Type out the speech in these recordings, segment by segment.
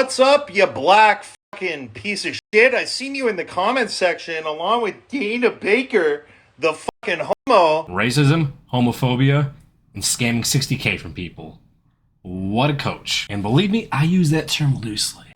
What's up, you black fucking piece of shit? I seen you in the comments section along with Dana Baker, the fucking homo. Racism, homophobia, and scamming $60K from people. What a coach. And believe me, I use that term loosely.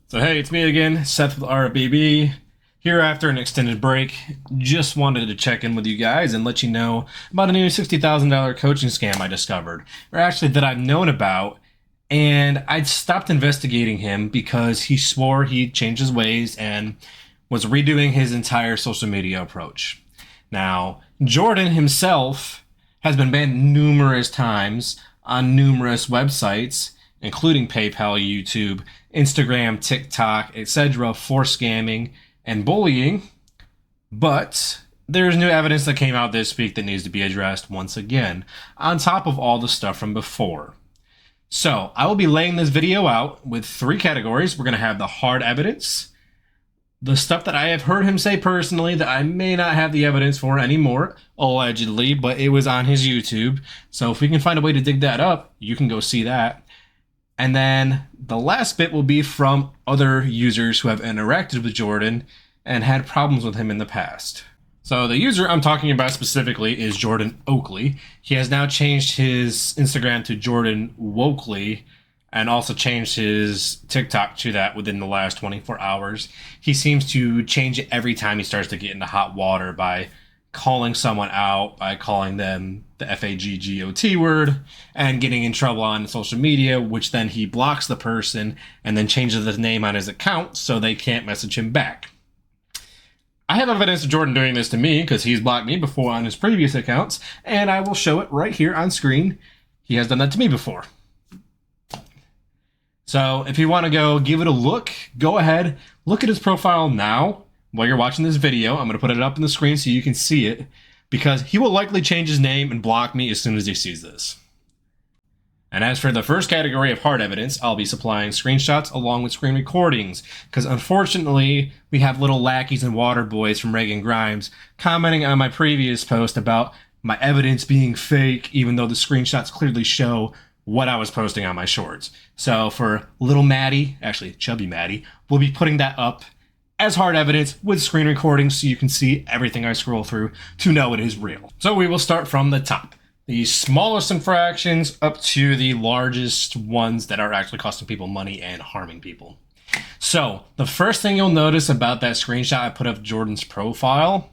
So hey, it's me again, Seth with RBB. Here after an extended break, just wanted to check in with you guys and let you know about a new $60,000 coaching scam I discovered, or actually that I've known about, and I'd stopped investigating him because he swore he'd changed his ways and was redoing his entire social media approach. Now, Jordan himself has been banned numerous times on numerous websites, including PayPal, YouTube, Instagram, TikTok, etc., for scamming and bullying, but there's new evidence that came out this week that needs to be addressed once again, on top of all the stuff from before. So, I will be laying this video out with 3 categories. We're going to have the hard evidence, the stuff that I have heard him say personally that I may not have the evidence for anymore, allegedly, but it was on his YouTube, so if we can find a way to dig that up, you can go see that. And then the last bit will be from other users who have interacted with Jordan and had problems with him in the past. So the user I'm talking about specifically is Jordan Oakley. He has now changed his Instagram to Jordan Wokley and also changed his TikTok to that within the last 24 hours. He seems to change it every time he starts to get into hot water by calling someone out, by calling them the FAGGOT word, and getting in trouble on social media, which then he blocks the person and then changes the name on his account so they can't message him back. I have evidence of Jordan doing this to me because he's blocked me before on his previous accounts, and I will show it right here on screen. He has done that to me before. So if you want to go give it a look, go ahead, look at his profile now. While you're watching this video, I'm going to put it up on the screen so you can see it, because he will likely change his name and block me as soon as he sees this. And as for the first category of hard evidence, I'll be supplying screenshots along with screen recordings, because unfortunately, we have little lackeys and water boys from Reagan Grimes commenting on my previous post about my evidence being fake, even though the screenshots clearly show what I was posting on my shorts. So for little Maddie, actually chubby Maddie, we'll be putting that up as hard evidence with screen recordings so you can see everything I scroll through to know it is real. So we will start from the top. The smallest infractions up to the largest ones that are actually costing people money and harming people. So the first thing you'll notice about that screenshot I put of Jordan's profile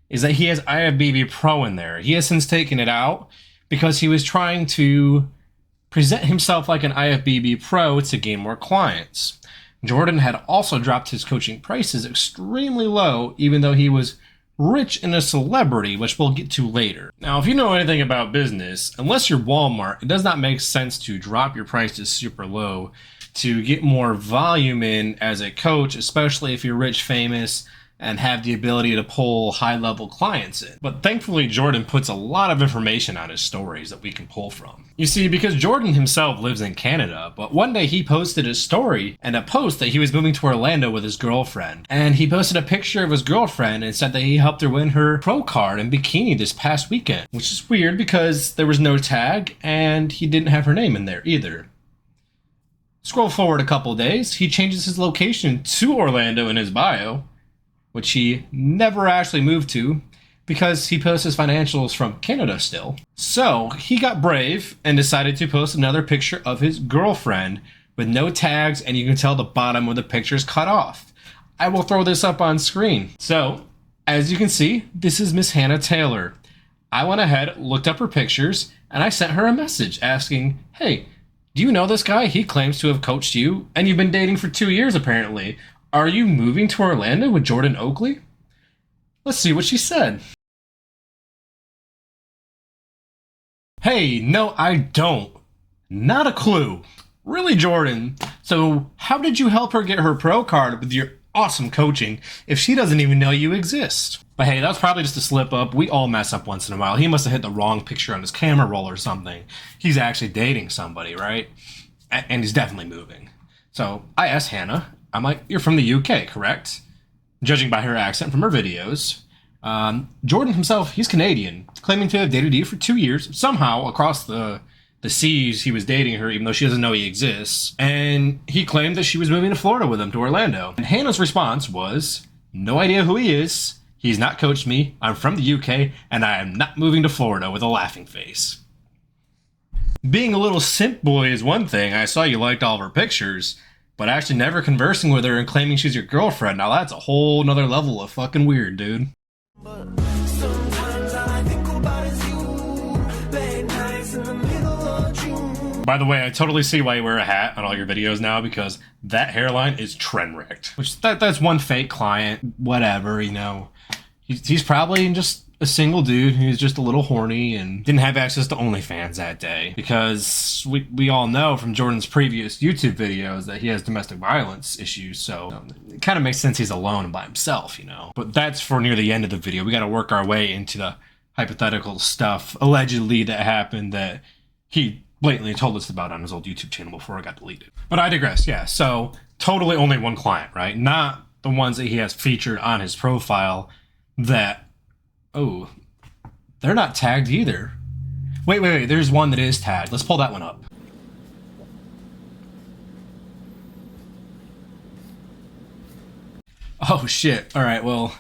is that he has IFBB Pro in there. He has since taken it out because he was trying to present himself like an IFBB Pro to gain more clients. Jordan had also dropped his coaching prices extremely low, even though he was rich and a celebrity, which we'll get to later. Now, if you know anything about business, unless you're Walmart, it does not make sense to drop your prices super low to get more volume in as a coach, especially if you're rich, famous, and have the ability to pull high-level clients in. But thankfully, Jordan puts a lot of information on his stories that we can pull from. You see, because Jordan himself lives in Canada, but one day he posted a story and a post that he was moving to Orlando with his girlfriend. And he posted a picture of his girlfriend and said that he helped her win her pro card in bikini this past weekend, which is weird because there was no tag and he didn't have her name in there either. Scroll forward a couple days, he changes his location to Orlando in his bio, which he never actually moved to because he posts his financials from Canada still. So he got brave and decided to post another picture of his girlfriend with no tags, and you can tell the bottom of the picture is cut off. I will throw this up on screen. So as you can see, this is Miss Hannah Taylor. I went ahead, looked up her pictures, and I sent her a message asking, hey, do you know this guy? He claims to have coached you, and you've been dating for 2 years apparently. Are you moving to Orlando with Jordan Oakley? Let's see what she said. Hey, no, I don't. Not a clue. Really, Jordan? So how did you help her get her pro card with your awesome coaching if she doesn't even know you exist? But hey, that was probably just a slip up. We all mess up once in a while. He must have hit the wrong picture on his camera roll or something. He's actually dating somebody, right? And he's definitely moving. So I asked Hannah, I'm like, you're from the UK, correct? Judging by her accent from her videos. Jordan himself, he's Canadian, claiming to have dated Eve for 2 years. Somehow, across the seas, he was dating her, even though she doesn't know he exists. And he claimed that she was moving to Florida with him, to Orlando. And Hannah's response was, no idea who he is. He's not coached me. I'm from the UK, and I am not moving to Florida, with a laughing face. Being a little simp boy is one thing. I saw you liked all of her pictures, but actually never conversing with her and claiming she's your girlfriend, now that's a whole nother level of fucking weird, dude. By the way, I totally see why you wear a hat on all your videos now, because that hairline is trend wrecked. Which, that's one fake client, whatever, you know. He's probably just a single dude who's just a little horny and didn't have access to OnlyFans that day. Because we all know from Jordan's previous YouTube videos that he has domestic violence issues, so it kind of makes sense he's alone and by himself, you know. But that's for near the end of the video. We gotta work our way into the hypothetical stuff, allegedly, that happened that he blatantly told us about on his old YouTube channel before it got deleted. But I digress, yeah. So, totally only one client, right? Not the ones that he has featured on his profile that, oh, they're not tagged either. Wait, there's one that is tagged. Let's pull that one up. Oh shit, alright, well,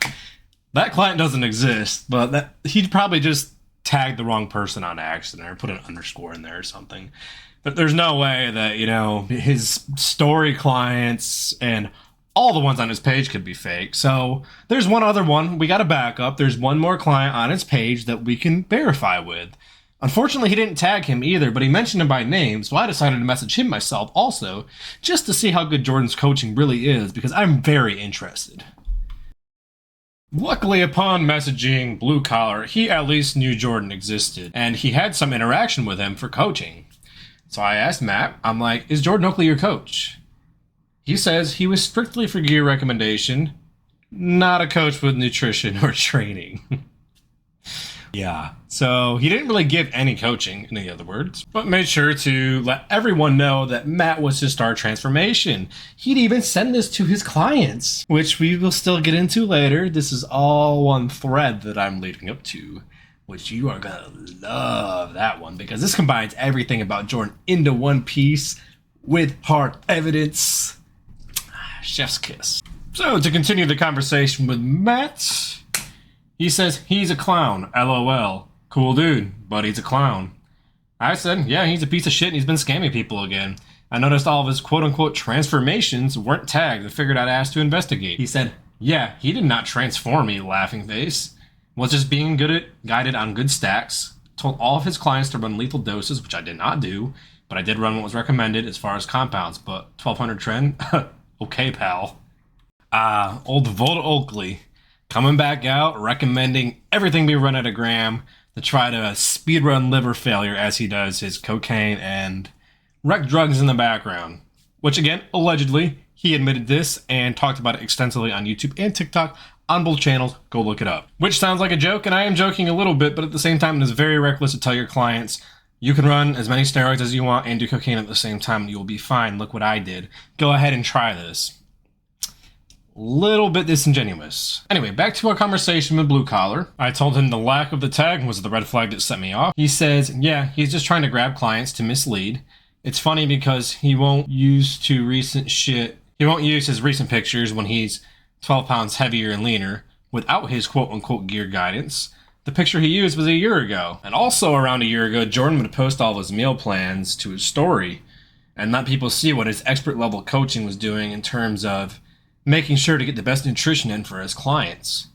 that client doesn't exist, but he'd probably just tagged the wrong person on accident or put an underscore in there or something. But there's no way that, you know, his story clients and all the ones on his page could be fake. So there's one other one. We got a backup. There's one more client on his page that we can verify with. Unfortunately, he didn't tag him either, but he mentioned him by name, so I decided to message him myself also, just to see how good Jordan's coaching really is, because I'm very interested. Luckily, upon messaging Blue Collar, he at least knew Jordan existed, and he had some interaction with him for coaching. So I asked Matt, I'm like, is Jordan Oakley your coach? He says he was strictly for gear recommendation, not a coach with nutrition or training. Yeah, so he didn't really give any coaching, in any other words, but made sure to let everyone know that Matt was his star transformation. He'd even send this to his clients, which we will still get into later. This is all one thread that I'm leading up to, which you are gonna love that one, because this combines everything about Jordan into one piece with hard evidence. Chef's kiss. So to continue the conversation with Matt, he says he's a clown, LOL. Cool dude, but he's a clown. I said, yeah, he's a piece of shit and he's been scamming people again. I noticed all of his quote-unquote transformations weren't tagged and figured I'd ask to investigate. He said, yeah, he did not transform me, laughing face. Was just being guided on good stacks. Told all of his clients to run lethal doses, which I did not do, but I did run what was recommended as far as compounds, but 1200 trend? Okay, pal. Old Volta Oakley. Coming back out, recommending everything be run at a gram to try to speedrun liver failure as he does his cocaine and wreck drugs in the background. Which again, allegedly, he admitted this and talked about it extensively on YouTube and TikTok on both channels. Go look it up. Which sounds like a joke, and I am joking a little bit, but at the same time, it is very reckless to tell your clients, you can run as many steroids as you want and do cocaine at the same time and you will be fine. Look what I did. Go ahead and try this. Little bit disingenuous. Anyway, back to our conversation with Blue Collar. I told him the lack of the tag was the red flag that set me off. He says, yeah, he's just trying to grab clients to mislead. It's funny because he won't use his recent pictures when he's 12 pounds heavier and leaner without his quote-unquote gear guidance. The picture he used was a year ago. And also around a year ago, Jordan would post all of his meal plans to his story and let people see what his expert level coaching was doing in terms of making sure to get the best nutrition in for his clients.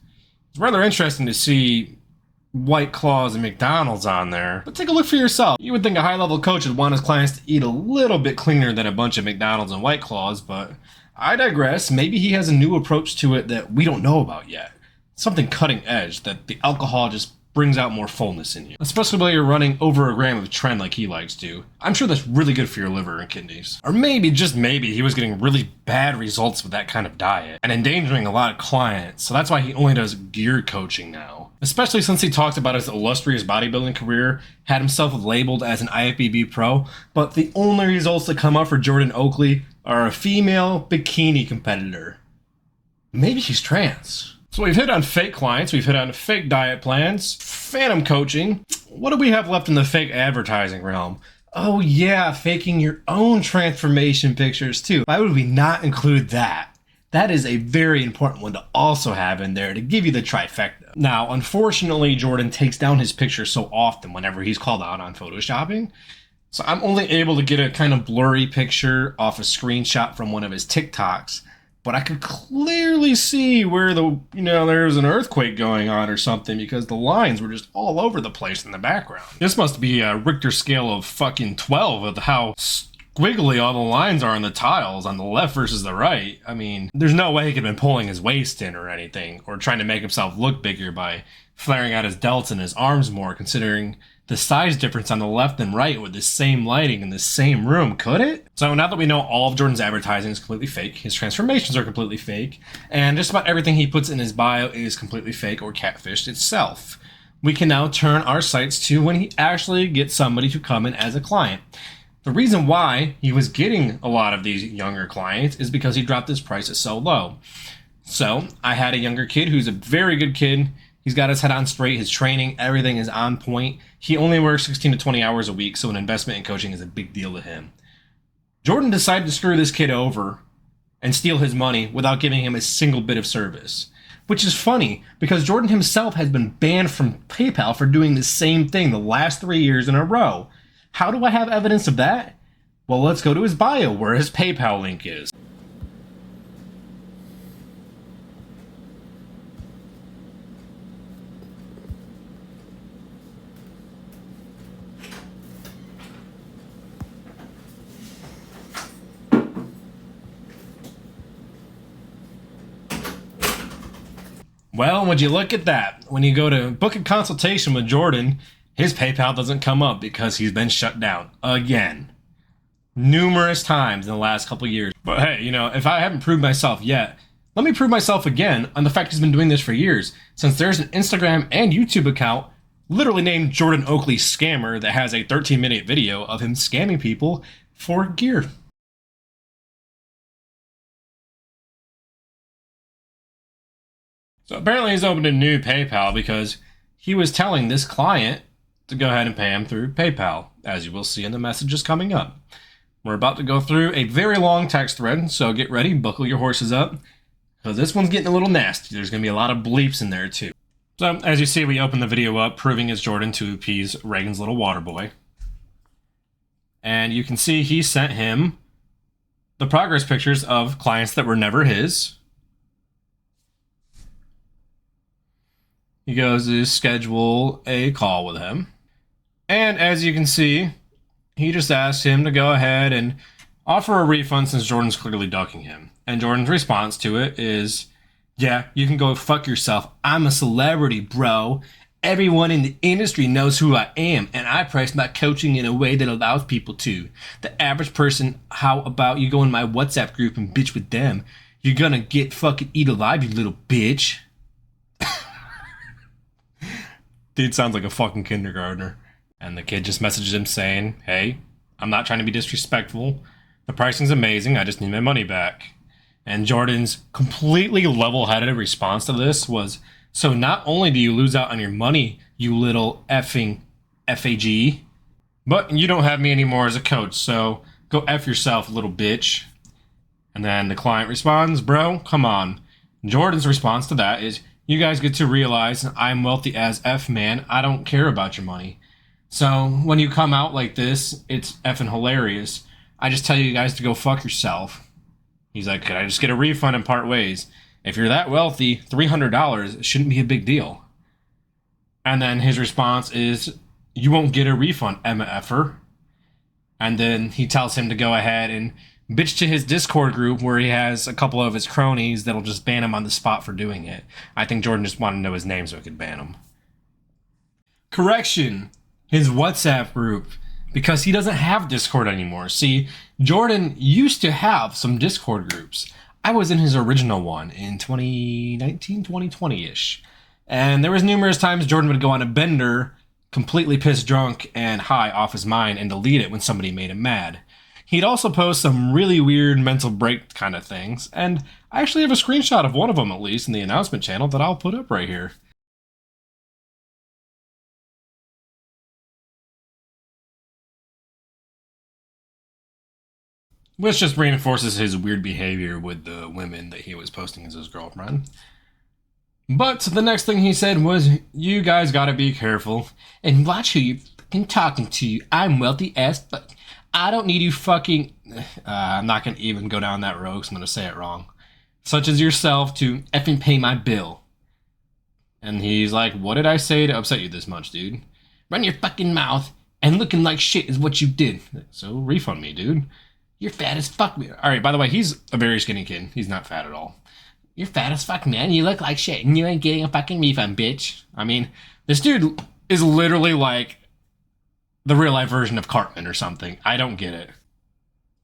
It's rather interesting to see White Claws and McDonald's on there, but take a look for yourself. You would think a high-level coach would want his clients to eat a little bit cleaner than a bunch of McDonald's and White Claws, but I digress. Maybe he has a new approach to it that we don't know about yet. Something cutting edge that the alcohol just brings out more fullness in you. Especially while you're running over a gram of trend like he likes to. I'm sure that's really good for your liver and kidneys. Or maybe, just maybe, he was getting really bad results with that kind of diet and endangering a lot of clients, so that's why he only does gear coaching now. Especially since he talked about his illustrious bodybuilding career, had himself labeled as an IFBB pro, but the only results that come up for Jordan Oakley are a female bikini competitor. Maybe she's trans. So we've hit on fake clients, we've hit on fake diet plans, phantom coaching. What do we have left in the fake advertising realm? Oh yeah, faking your own transformation pictures too. Why would we not include that? That is a very important one to also have in there to give you the trifecta. Now, unfortunately, Jordan takes down his picture so often whenever he's called out on photoshopping. So I'm only able to get a kind of blurry picture off a screenshot from one of his TikToks. But I could clearly see where there was an earthquake going on or something because the lines were just all over the place in the background. This must be a Richter scale of fucking 12 of how squiggly all the lines are on the tiles on the left versus the right. I mean, there's no way he could have been pulling his waist in or anything, or trying to make himself look bigger by flaring out his delts and his arms more, considering the size difference on the left and right with the same lighting in the same room, could it? So now that we know all of Jordan's advertising is completely fake, his transformations are completely fake, and just about everything he puts in his bio is completely fake or catfished itself, we can now turn our sights to when he actually gets somebody to come in as a client. The reason why he was getting a lot of these younger clients is because he dropped his prices so low. So I had a younger kid who's a very good kid. He's got his head on straight, his training, everything is on point. He only works 16 to 20 hours a week, so an investment in coaching is a big deal to him. Jordan decided to screw this kid over and steal his money without giving him a single bit of service. Which is funny, because Jordan himself has been banned from PayPal for doing the same thing the last 3 years in a row. How do I have evidence of that? Well, let's go to his bio, where his PayPal link is. Well, would you look at that? When you go to book a consultation with Jordan, his PayPal doesn't come up because he's been shut down again. Numerous times in the last couple years. But hey, if I haven't proved myself yet, let me prove myself again on the fact he's been doing this for years, since there's an Instagram and YouTube account literally named Jordan Oakley Scammer that has a 13-minute video of him scamming people for gear. So apparently he's opened a new PayPal because he was telling this client to go ahead and pay him through PayPal, as you will see in the messages coming up. We're about to go through a very long text thread, so get ready, buckle your horses up, because this one's getting a little nasty. There's going to be a lot of bleeps in there too. So as you see, we open the video up proving it's Jordan to appease Reagan's little water boy. And you can see he sent him the progress pictures of clients that were never his. He goes to schedule a call with him. And as you can see, he just asked him to go ahead and offer a refund since Jordan's clearly ducking him. And Jordan's response to it is, yeah, you can go fuck yourself. I'm a celebrity, bro. Everyone in the industry knows who I am, and I price my coaching in a way that allows people to. The average person, how about you go in my WhatsApp group and bitch with them? You're gonna get fucking eat alive, you little bitch. Dude sounds like a fucking kindergartner. And the kid just messaged him saying, hey, I'm not trying to be disrespectful. The pricing's amazing. I just need my money back. And Jordan's completely level-headed response to this was, so not only do you lose out on your money, you little effing FAG, but you don't have me anymore as a coach, so go F yourself, little bitch. And then the client responds, bro, come on. Jordan's response to that is, you guys get to realize I'm wealthy as F, man. I don't care about your money. So when you come out like this, it's effing hilarious. I just tell you guys to go fuck yourself. He's like, could I just get a refund and part ways? If you're that wealthy, $300 shouldn't be a big deal. And then his response is, you won't get a refund, Emma Effer. And then he tells him to go ahead and bitch to his Discord group where he has a couple of his cronies that'll just ban him on the spot for doing it. I think Jordan just wanted to know his name so he could ban him. Correction. His WhatsApp group, because he doesn't have Discord anymore. See, Jordan used to have some Discord groups. I was in his original one in 2019, 2020-ish. And there was numerous times Jordan would go on a bender, completely pissed drunk and high off his mind, and delete it when somebody made him mad. He'd also post some really weird mental break kind of things, and I actually have a screenshot of one of them, at least, in the announcement channel that I'll put up right here. Which just reinforces his weird behavior with the women that he was posting as his girlfriend. But the next thing he said was, you guys gotta be careful and watch who you're fucking talking to. I'm wealthy as fuck. I don't need you fucking... I'm not gonna even go down that road because I'm gonna say it wrong. Such as yourself to effing pay my bill. And he's like, what did I say to upset you this much, dude? Run your fucking mouth, and looking like shit is what you did. So refund me, dude. You're fat as fuck. Alright, by the way, he's a very skinny kid. He's not fat at all. You're fat as fuck, man. You look like shit, and you ain't getting a fucking refund, bitch. I mean, this dude is literally like the real-life version of Cartman or something. I don't get it.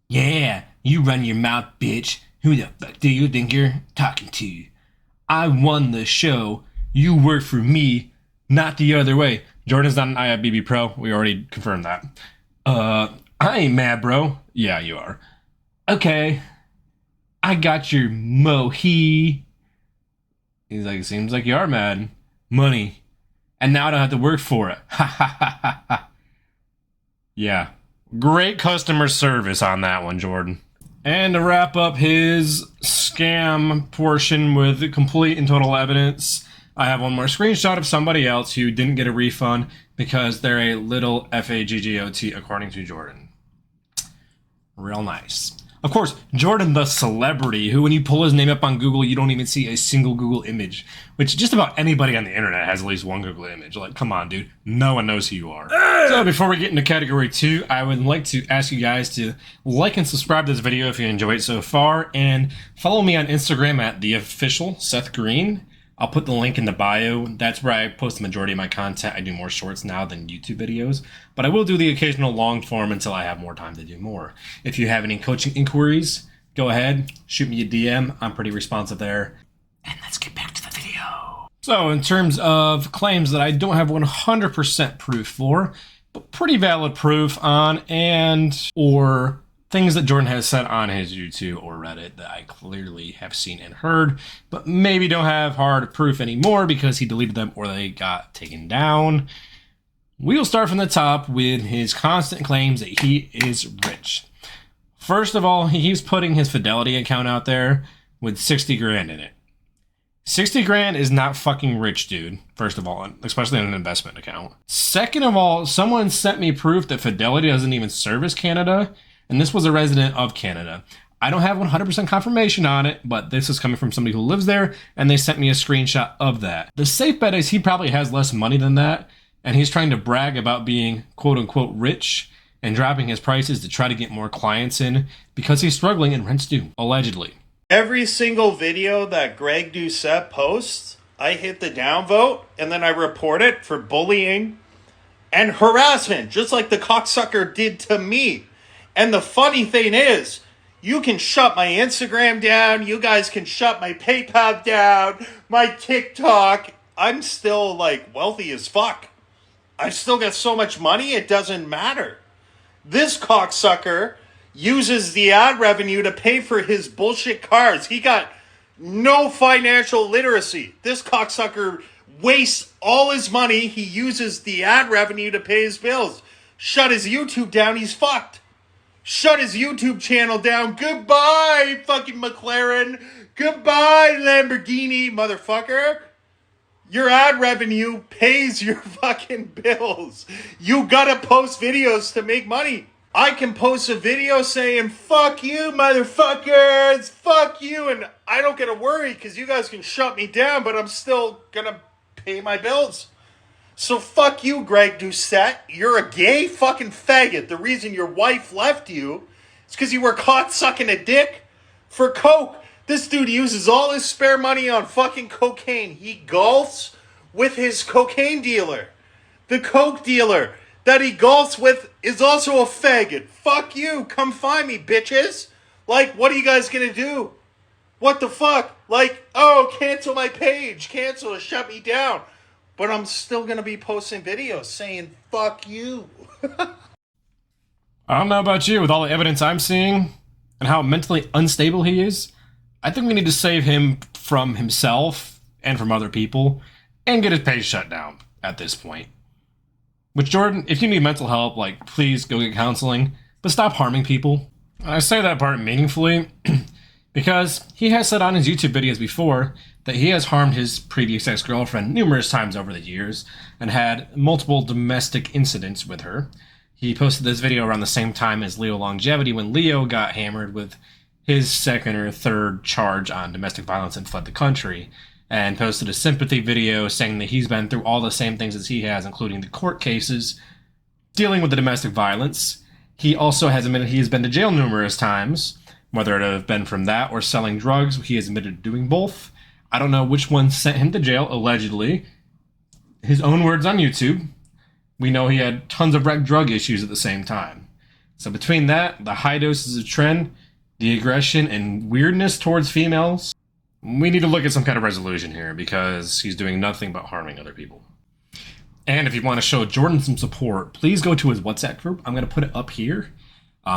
Yeah, you run your mouth, bitch. Who the fuck do you think you're talking to? I won the show. You work for me, not the other way. Jordan's not an IFBB pro. We already confirmed that. I ain't mad, bro. Yeah, you are. Okay. I got your mohi. He's like, seems like you are mad. Money. And now I don't have to work for it. Ha ha ha ha ha. Yeah. Great customer service on that one, Jordan. And to wrap up his scam portion with complete and total evidence, I have one more screenshot of somebody else who didn't get a refund because they're a little FAGGOT according to Jordan. Real nice. Of course, Jordan the celebrity, who when you pull his name up on Google, you don't even see a single Google image. Which just about anybody on the internet has at least one Google image. Like, come on, dude. No one knows who you are. So before we get into category 2, I would like to ask you guys to like and subscribe to this video if you enjoyed it so far. And follow me on Instagram at @theofficialSethGreen. I'll put the link in the bio. That's where I post the majority of my content. I do more shorts now than YouTube videos, but I will do the occasional long form until I have more time to do more. If you have any coaching inquiries, go ahead, shoot me a DM. I'm pretty responsive there. And let's get back to the video. So in terms of claims that I don't have 100% proof for, but pretty valid proof on, and or things that Jordan has said on his YouTube or Reddit that I clearly have seen and heard, but maybe don't have hard proof anymore because he deleted them or they got taken down. We'll start from the top with his constant claims that he is rich. First of all, he keeps putting his Fidelity account out there with 60 grand in it. 60 grand is not fucking rich, dude. First of all, especially in an investment account. Second of all, someone sent me proof that Fidelity doesn't even service Canada, and this was a resident of Canada. I don't have 100% confirmation on it, but this is coming from somebody who lives there, and they sent me a screenshot of that. The safe bet is he probably has less money than that, and he's trying to brag about being quote-unquote rich and dropping his prices to try to get more clients in because he's struggling and rent's due, allegedly. Every single video that Greg Doucette posts, I hit the downvote, and then I report it for bullying and harassment, just like the cocksucker did to me. And the funny thing is, you can shut my Instagram down, you guys can shut my PayPal down, my TikTok. I'm still, like, wealthy as fuck. I've still got so much money, it doesn't matter. This cocksucker uses the ad revenue to pay for his bullshit cars. He got no financial literacy. This cocksucker wastes all his money. He uses the ad revenue to pay his bills. Shut his YouTube down, he's fucked. Shut his YouTube channel down. Goodbye, fucking McLaren. Goodbye, Lamborghini, motherfucker. Your ad revenue pays your fucking bills. You gotta post videos to make money. I can post a video saying, fuck you, motherfuckers, fuck you, and I don't gotta worry because you guys can shut me down, but I'm still gonna pay my bills. So fuck you, Greg Doucette. You're a gay fucking faggot. The reason your wife left you is because you were caught sucking a dick for coke. This dude uses all his spare money on fucking cocaine. He golfs with his cocaine dealer. The coke dealer that he golfs with is also a faggot. Fuck you. Come find me, bitches. Like, what are you guys gonna do? What the fuck? Like, oh, cancel my page. Cancel it. Shut me down. But I'm still going to be posting videos saying, fuck you. I don't know about you, with all the evidence I'm seeing and how mentally unstable he is, I think we need to save him from himself and from other people and get his page shut down at this point. Which, Jordan, if you need mental help, like, please go get counseling, but stop harming people. I say that part meaningfully because he has said on his YouTube videos before that he has harmed his previous ex-girlfriend numerous times over the years and had multiple domestic incidents with her. He posted this video around the same time as Leo Longevity when Leo got hammered with his second or third charge on domestic violence and fled the country, and posted a sympathy video saying that he's been through all the same things as he has, including the court cases dealing with the domestic violence. He also has admitted he has been to jail numerous times, whether it have been from that or selling drugs. He has admitted to doing both. I don't know which one sent him to jail, allegedly. His own words on YouTube. We know he had tons of rec drug issues at the same time. So between that, the high doses of trend, the aggression and weirdness towards females, we need to look at some kind of resolution here because he's doing nothing but harming other people. And if you want to show Jordan some support, please go to his WhatsApp group. I'm going to put it up here.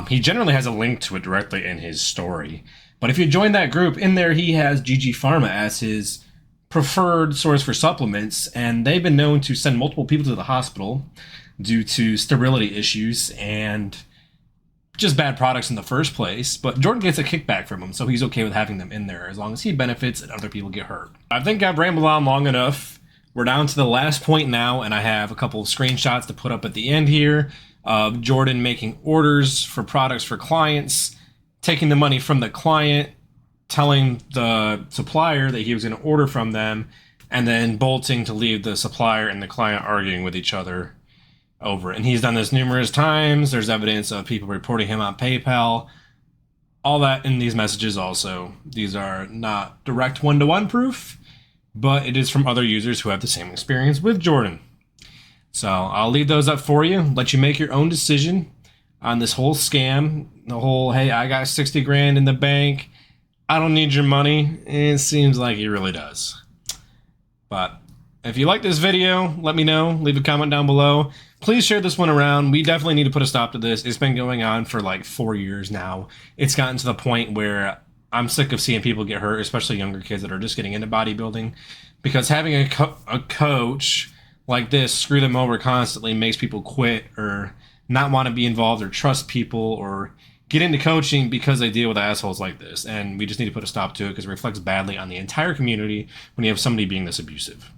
He generally has a link to it directly in his story. But if you join that group, in there he has GG Pharma as his preferred source for supplements, and they've been known to send multiple people to the hospital due to sterility issues and just bad products in the first place. But Jordan gets a kickback from them, so he's okay with having them in there as long as he benefits and other people get hurt. I think I've rambled on long enough. We're down to the last point now, and I have a couple of screenshots to put up at the end here of Jordan making orders for products for clients, taking the money from the client, telling the supplier that he was going to order from them, and then bolting to leave the supplier and the client arguing with each other over it. And he's done this numerous times. There's evidence of people reporting him on PayPal. All that in these messages also. These are not direct one-to-one proof, but it is from other users who have the same experience with Jordan. So I'll leave those up for you. Let you make your own decision on this whole scam. The whole, hey, I got 60 grand in the bank, I don't need your money. It seems like he really does. But if you like this video, let me know. Leave a comment down below. Please share this one around. We definitely need to put a stop to this. It's been going on for like 4 years now. It's gotten to the point where I'm sick of seeing people get hurt, especially younger kids that are just getting into bodybuilding. Because having a coach like this screw them over constantly makes people quit or not want to be involved or trust people or get into coaching because they deal with assholes like this. And we just need to put a stop to it because it reflects badly on the entire community when you have somebody being this abusive.